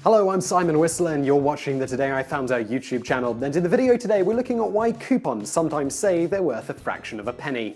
Hello, I'm Simon Whistler and you're watching the Today I Found Out YouTube channel, and in the video today we're looking at why coupons sometimes say they're worth a fraction of a penny.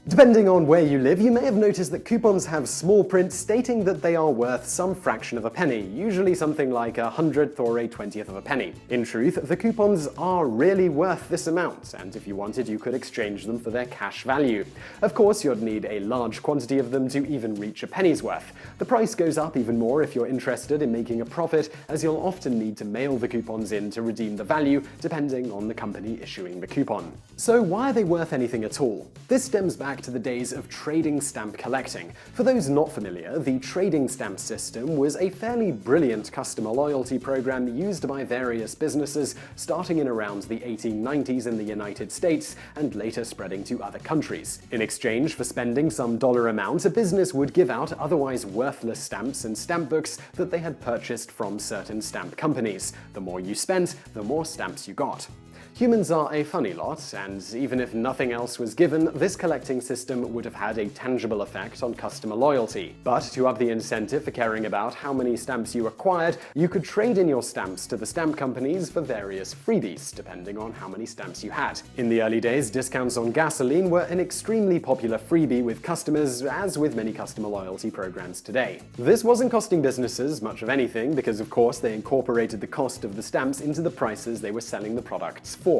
Depending on where you live, you may have noticed that coupons have small print stating that they are worth some fraction of a penny, usually something like a 100th or a 20th of a penny. In truth, the coupons are really worth this amount, and if you wanted, you could exchange them for their cash value. Of course, you'd need a large quantity of them to even reach a penny's worth. The price goes up even more if you're interested in making a profit, as you'll often need to mail the coupons in to redeem the value, depending on the company issuing the coupon. So why are they worth anything at all? This stems back to the days of trading stamp collecting. For those not familiar, the trading stamp system was a fairly brilliant customer loyalty program used by various businesses starting in around the 1890s in the United States and later spreading to other countries. In exchange for spending some dollar amount, a business would give out otherwise worthless stamps and stamp books that they had purchased from certain stamp companies. The more you spent, the more stamps you got. Humans are a funny lot, and even if nothing else was given, this collecting system would have had a tangible effect on customer loyalty. But to up the incentive for caring about how many stamps you acquired, you could trade in your stamps to the stamp companies for various freebies, depending on how many stamps you had. In the early days, discounts on gasoline were an extremely popular freebie with customers, as with many customer loyalty programs today. This wasn't costing businesses much of anything because, of course, they incorporated the cost of the stamps into the prices they were selling the products for.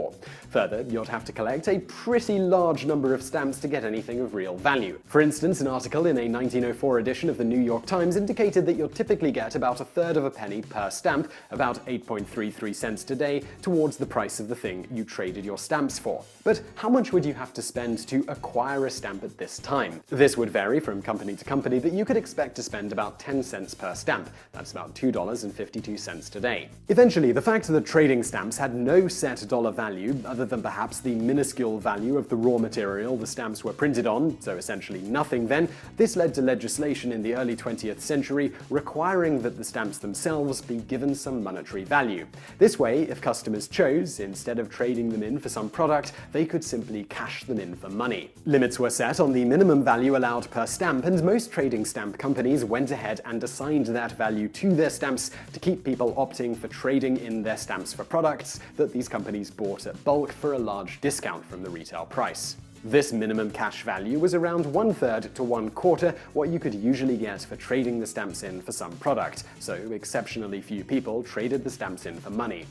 Further, you'd have to collect a pretty large number of stamps to get anything of real value. For instance, an article in a 1904 edition of the New York Times indicated that you'll typically get about a third of a penny per stamp, about 8.33 cents today, towards the price of the thing you traded your stamps for. But how much would you have to spend to acquire a stamp at this time? This would vary from company to company, but you could expect to spend about 10 cents per stamp. That's about $2.52 today. Eventually, the fact that trading stamps had no set dollar value other than perhaps the minuscule value of the raw material the stamps were printed on, so essentially nothing then, this led to legislation in the early 20th century requiring that the stamps themselves be given some monetary value. This way, if customers chose, instead of trading them in for some product, they could simply cash them in for money. Limits were set on the minimum value allowed per stamp, and most trading stamp companies went ahead and assigned that value to their stamps to keep people opting for trading in their stamps for products that these companies bought at bulk for a large discount from the retail price. This minimum cash value was around 1/3 to 1/4 what you could usually get for trading the stamps in for some product, so exceptionally few people traded the stamps in for money.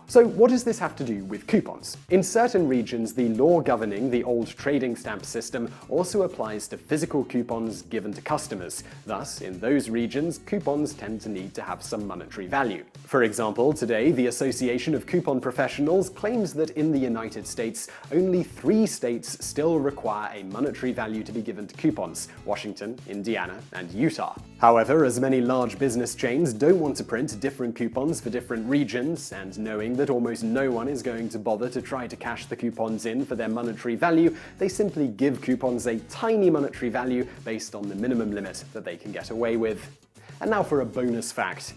So what does this have to do with coupons? In certain regions, the law governing the old trading stamp system also applies to physical coupons given to customers. Thus, in those regions, coupons tend to need to have some monetary value. For example, today, the Association of Coupon Professionals claims that in the United States, only 3 states still require a monetary value to be given to coupons: Washington, Indiana, and Utah. However, as many large business chains don't want to print different coupons for different regions, and knowing that almost no one is going to bother to try to cash the coupons in for their monetary value, they simply give coupons a tiny monetary value based on the minimum limit that they can get away with. And now for a bonus fact.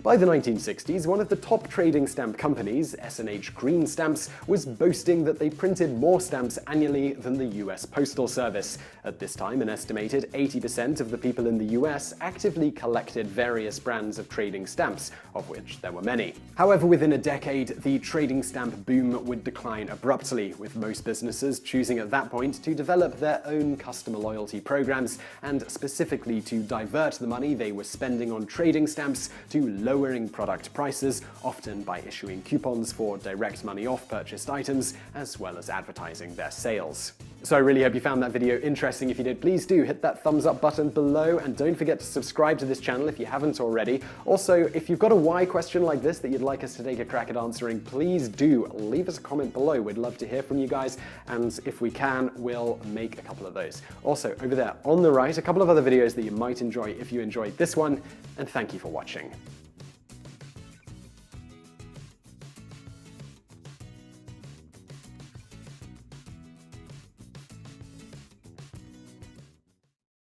By the 1960s, one of the top trading stamp companies, S&H Green Stamps, was boasting that they printed more stamps annually than the US Postal Service. At this time, an estimated 80% of the people in the US actively collected various brands of trading stamps, of which there were many. However, within a decade, the trading stamp boom would decline abruptly, with most businesses choosing at that point to develop their own customer loyalty programs, and specifically to divert the money they were spending on trading stamps to lowering product prices, often by issuing coupons for direct money off purchased items, as well as advertising their sales. So I really hope you found that video interesting. If you did, please do hit that thumbs up button below, and don't forget to subscribe to this channel if you haven't already. Also, if you've got a why question like this that you'd like us to take a crack at answering, please do leave us a comment below. We'd love to hear from you guys, and if we can, we'll make a couple of those. Also, over there on the right, a couple of other videos that you might enjoy if you enjoyed this one, and thank you for watching.